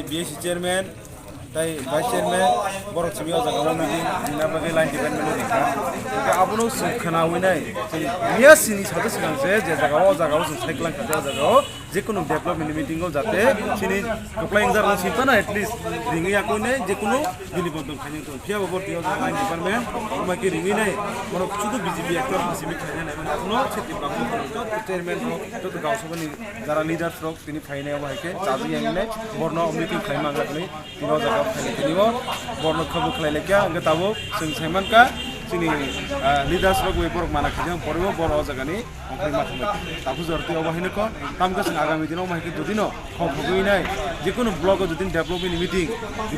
BSc chairman, tai vice chairman, borok simi o jaga meeting, dina bagi line department dikha. Ke abono khana winai, miya sini satu sigang se je jaga o jung cycling khaja jaga o যেকোনো development meeting ও যাতে চিনি কপ্লাইং jar সিনতা না at least রিঙ্গি আকুনে যেকোনো বিলিবন্ধ খাইনি তো ফিয়া ববর্তি ও line department আমাকে রিঙ্গি নাই মন শুধু বিজেপি একটু সিমি খাইনা নাই মানে কোনো সেটি বাবু তো চেয়ারম্যান তো গাউসভানি যারা লিডারস রক তিনি ফাইনাই আমাকে চাজি আইনে বর্ণ মিটিং খাইমা গাগনি তিনো জায়গা খাইনি তিনিও বর্ণ খবু খাইলে কিয়া আঙ্গে তাবো जों साइमानका जोंनि लिडार्स रक वे बरक माना खिजों परबो बर जागानि ओंखाय माथुमै ताबु जरति अबाहिनोको तामका जों आगामी दिनाव माइके दुदिनो खबगैनाय जेकुनु ब्लग जुदिन डेभलपमेन्ट मिटिं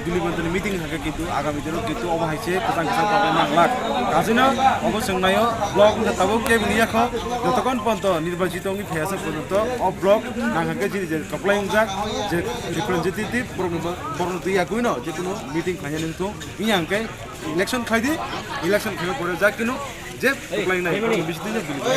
दिलिबन्तनि मिटिं हाके किन्तु आगामी दिनाव किन्तु अबाहायसे गोजान गोजान पाबो नांलाक गाजिनो अबो जोंनायो ब्लग ताबो केबिनियाख जतकन पन्त निर्वाचितनि फेयासा पर्यन्त अ ब्लग नांहाके जे कप्लाइं जाक जे रिप्रेजेन्टेटिभ बरन दुइया गइनो जेकुनु मिटिं खायनोंतो इयांके इलेक्शन खाइदि इलेक्शन खाइनो परे जा किनु जे कप्लाइं नाय बिसिदिनो बिलिबो